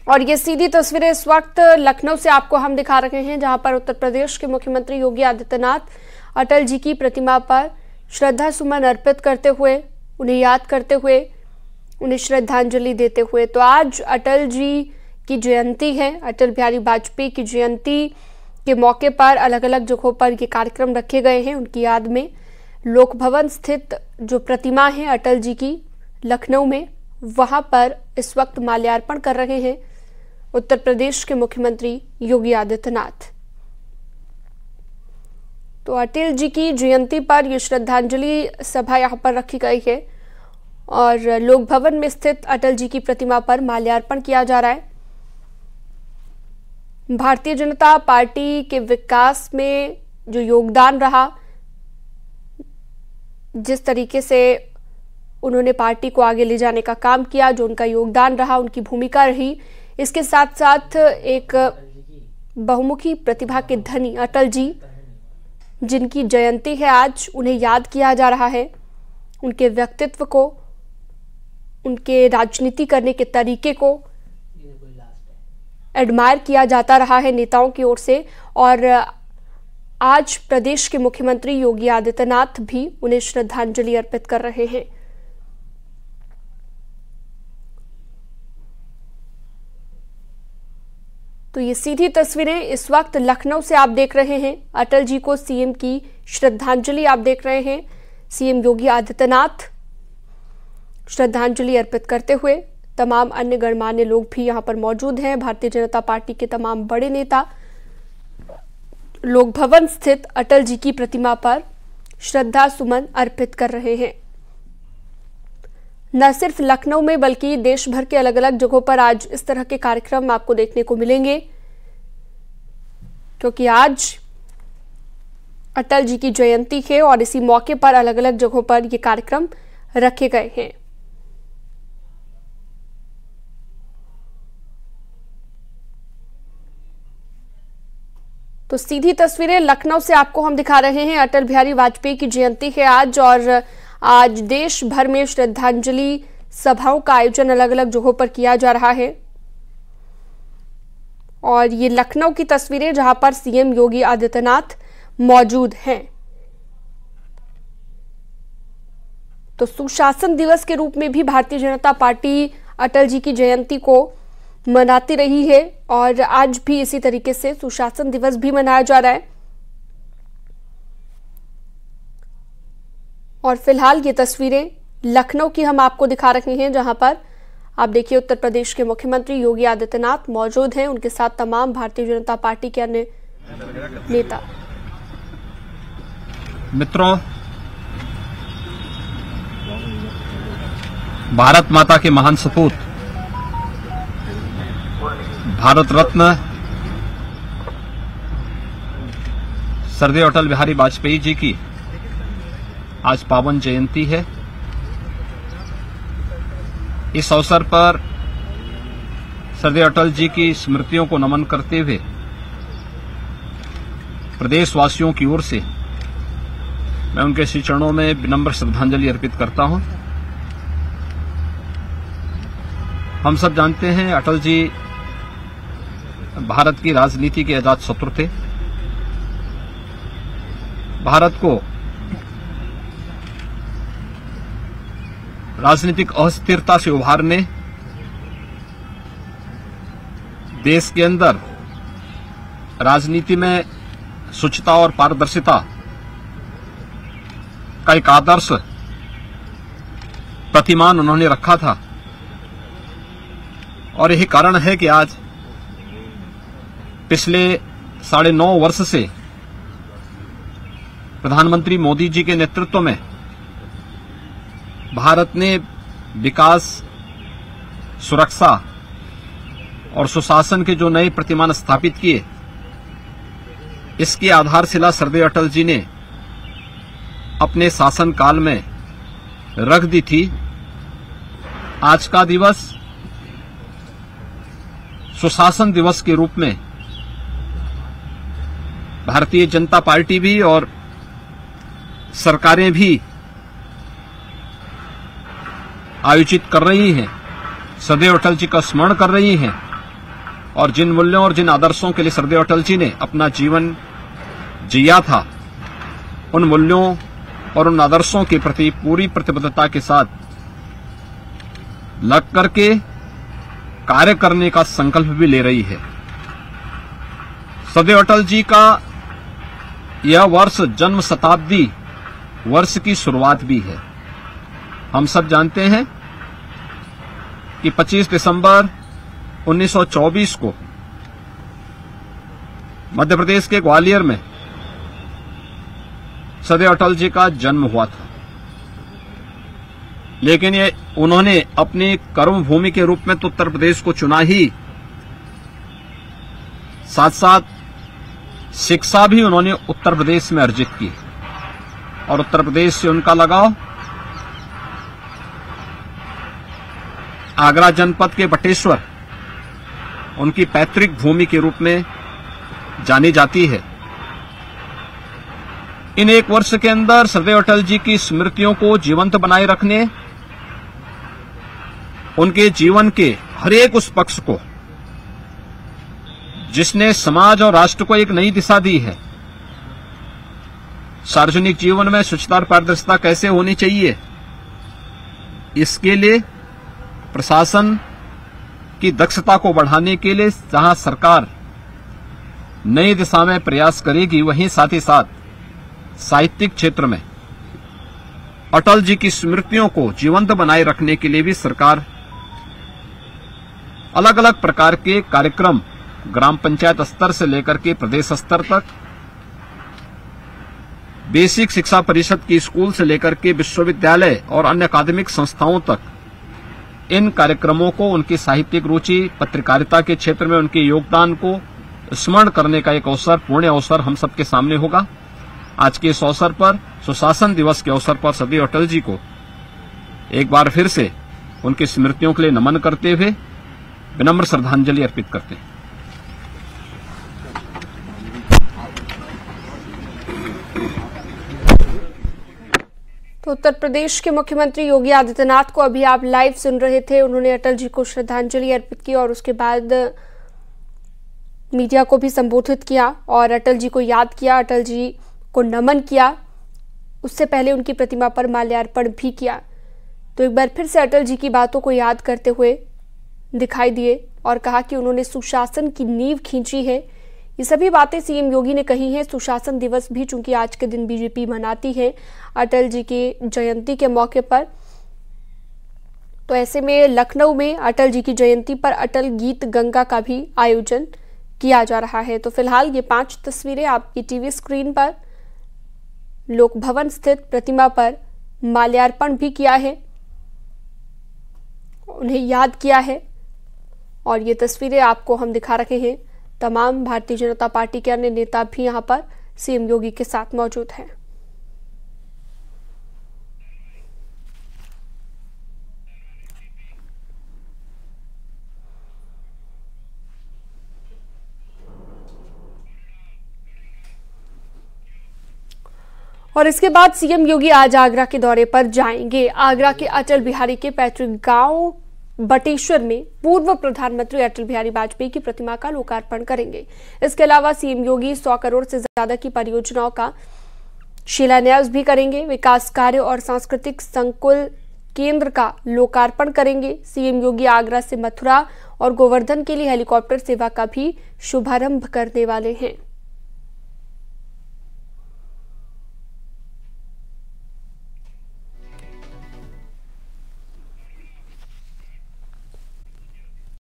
और ये सीधी तस्वीरें इस वक्त लखनऊ से आपको हम दिखा रहे हैं, जहां पर उत्तर प्रदेश के मुख्यमंत्री योगी आदित्यनाथ अटल जी की प्रतिमा पर श्रद्धा सुमन अर्पित करते हुए, उन्हें याद करते हुए, उन्हें श्रद्धांजलि देते हुए। तो आज अटल जी की जयंती है। अटल बिहारी वाजपेयी की जयंती के मौके पर अलग अलग जगहों पर ये कार्यक्रम रखे गए हैं। उनकी याद में लोक भवन स्थित जो प्रतिमा है अटल जी की लखनऊ में, वहां पर इस वक्त माल्यार्पण कर रहे हैं उत्तर प्रदेश के मुख्यमंत्री योगी आदित्यनाथ। तो अटल जी की जयंती पर यह श्रद्धांजलि सभा यहां पर रखी गई है और लोक भवन में स्थित अटल जी की प्रतिमा पर माल्यार्पण किया जा रहा है। भारतीय जनता पार्टी के विकास में जो योगदान रहा, जिस तरीके से उन्होंने पार्टी को आगे ले जाने का काम किया, जो उनका योगदान रहा, उनकी भूमिका रही, इसके साथ साथ एक बहुमुखी प्रतिभा के धनी अटल जी, जिनकी जयंती है आज, उन्हें याद किया जा रहा है। उनके व्यक्तित्व को, उनके राजनीति करने के तरीके को एडमायर किया जाता रहा है नेताओं की ओर से, और आज प्रदेश के मुख्यमंत्री योगी आदित्यनाथ भी उन्हें श्रद्धांजलि अर्पित कर रहे हैं। तो ये सीधी तस्वीरें इस वक्त लखनऊ से आप देख रहे हैं। अटल जी को सीएम की श्रद्धांजलि आप देख रहे हैं। सीएम योगी आदित्यनाथ श्रद्धांजलि अर्पित करते हुए, तमाम अन्य गणमान्य लोग भी यहां पर मौजूद हैं। भारतीय जनता पार्टी के तमाम बड़े नेता लोक भवन स्थित अटल जी की प्रतिमा पर श्रद्धा सुमन अर्पित कर रहे हैं। न सिर्फ लखनऊ में बल्कि देश भर के अलग अलग जगहों पर आज इस तरह के कार्यक्रम आपको देखने को मिलेंगे, क्योंकि आज अटल जी की जयंती है और इसी मौके पर अलग अलग जगहों पर ये कार्यक्रम रखे गए हैं। तो सीधी तस्वीरें लखनऊ से आपको हम दिखा रहे हैं। अटल बिहारी वाजपेयी की जयंती है आज, और आज देश भर में श्रद्धांजलि सभाओं का आयोजन अलग अलग जगहों पर किया जा रहा है। और ये लखनऊ की तस्वीरें जहां पर सीएम योगी आदित्यनाथ मौजूद हैं। तो सुशासन दिवस के रूप में भी भारतीय जनता पार्टी अटल जी की जयंती को मनाती रही है और आज भी इसी तरीके से सुशासन दिवस भी मनाया जा रहा है। और फिलहाल ये तस्वीरें लखनऊ की हम आपको दिखा रहे हैं, जहां पर आप देखिए उत्तर प्रदेश के मुख्यमंत्री योगी आदित्यनाथ मौजूद हैं, उनके साथ तमाम भारतीय जनता पार्टी के अन्य नेता। मित्रों, भारत माता के महान सपूत भारत रत्न सरदेव अटल बिहारी वाजपेयी जी की आज पावन जयंती है। इस अवसर पर सरदेव अटल जी की स्मृतियों को नमन करते हुए प्रदेशवासियों की ओर से मैं उनके श्री चरणों में विनम्र श्रद्धांजलि अर्पित करता हूं। हम सब जानते हैं अटल जी भारत की राजनीति के अजात शत्रु थे। भारत को राजनीतिक अस्थिरता से उभारने, देश के अंदर राजनीति में शुचिता और पारदर्शिता का एक आदर्श प्रतिमान उन्होंने रखा था। और यही कारण है कि आज पिछले 9.5 वर्ष से प्रधानमंत्री मोदी जी के नेतृत्व में भारत ने विकास, सुरक्षा और सुशासन के जो नए प्रतिमान स्थापित किए, इसकी आधारशिला सरदेव अटल जी ने अपने शासन काल में रख दी थी। आज का दिवस सुशासन दिवस के रूप में भारतीय जनता पार्टी भी और सरकारें भी आयोजित कर रही हैं, सदैव अटल जी का स्मरण कर रही हैं और जिन मूल्यों और जिन आदर्शों के लिए श्रद्धेय अटल जी ने अपना जीवन जिया था, उन मूल्यों और उन आदर्शों के प्रति पूरी प्रतिबद्धता के साथ लग करके कार्य करने का संकल्प भी ले रही है। श्रद्धेय अटल जी का यह वर्ष जन्म शताब्दी वर्ष की शुरुआत भी है। हम सब जानते हैं कि 25 दिसंबर 1924 को मध्य प्रदेश के ग्वालियर में श्रद्धेय अटल जी का जन्म हुआ था, लेकिन ये उन्होंने अपनी कर्मभूमि के रूप में तो उत्तर प्रदेश को चुना ही, साथ साथ शिक्षा भी उन्होंने उत्तर प्रदेश में अर्जित की और उत्तर प्रदेश से उनका लगाव आगरा जनपद के बटेश्वर उनकी पैतृक भूमि के रूप में जानी जाती है। इन एक वर्ष के अंदर श्रद्धेय अटल जी की स्मृतियों को जीवंत बनाए रखने, उनके जीवन के हर एक उस पक्ष को जिसने समाज और राष्ट्र को एक नई दिशा दी है, सार्वजनिक जीवन में स्वच्छता और पारदर्शिता कैसे होनी चाहिए, इसके लिए प्रशासन की दक्षता को बढ़ाने के लिए जहां सरकार नई दिशा में प्रयास करेगी, वहीं साथ ही साथ साहित्यिक क्षेत्र में अटल जी की स्मृतियों को जीवंत बनाए रखने के लिए भी सरकार अलग अलग प्रकार के कार्यक्रम ग्राम पंचायत स्तर से लेकर के प्रदेश स्तर तक, बेसिक शिक्षा परिषद की स्कूल से लेकर के विश्वविद्यालय और अन्य अकादमिक संस्थाओं तक इन कार्यक्रमों को, उनकी साहित्यिक रुचि, पत्रकारिता के क्षेत्र में उनके योगदान को स्मरण करने का एक अवसर, पुण्य अवसर हम सबके सामने होगा। आज के इस अवसर पर, सुशासन दिवस के अवसर पर श्रद्धेय अटल जी को एक बार फिर से उनकी स्मृतियों के लिए नमन करते हुए विनम्र श्रद्धांजलि अर्पित करते हैं। तो उत्तर प्रदेश के मुख्यमंत्री योगी आदित्यनाथ को अभी आप लाइव सुन रहे थे। उन्होंने अटल जी को श्रद्धांजलि अर्पित की और उसके बाद मीडिया को भी संबोधित किया और अटल जी को याद किया, अटल जी को नमन किया। उससे पहले उनकी प्रतिमा पर माल्यार्पण भी किया। तो एक बार फिर से अटल जी की बातों को याद करते हुए दिखाई दिए और कहा कि उन्होंने सुशासन की नींव खींची है। ये सभी बातें सीएम योगी ने कही हैं। सुशासन दिवस भी चूंकि आज के दिन बीजेपी मनाती है अटल जी की जयंती के मौके पर, तो ऐसे में लखनऊ में अटल जी की जयंती पर अटल गीत गंगा का भी आयोजन किया जा रहा है। तो फिलहाल ये 5 तस्वीरें आपकी टीवी स्क्रीन पर लोक भवन स्थित प्रतिमा पर माल्यार्पण भी किया है, उन्हें याद किया है और ये तस्वीरें आपको हम दिखा रहे हैं। तमाम भारतीय जनता पार्टी के अन्य नेता भी यहां पर सीएम योगी के साथ मौजूद हैं। और इसके बाद सीएम योगी आज आगरा के दौरे पर जाएंगे। आगरा के अटल बिहारी के पैतृक गांव बटेश्वर में पूर्व प्रधानमंत्री अटल बिहारी वाजपेयी की प्रतिमा का लोकार्पण करेंगे। इसके अलावा सीएम योगी 100 करोड़ से ज्यादा की परियोजनाओं का शिलान्यास भी करेंगे। विकास कार्य और सांस्कृतिक संकुल केंद्र का लोकार्पण करेंगे। सीएम योगी आगरा से मथुरा और गोवर्धन के लिए हेलीकॉप्टर सेवा का भी शुभारंभ करने वाले हैं।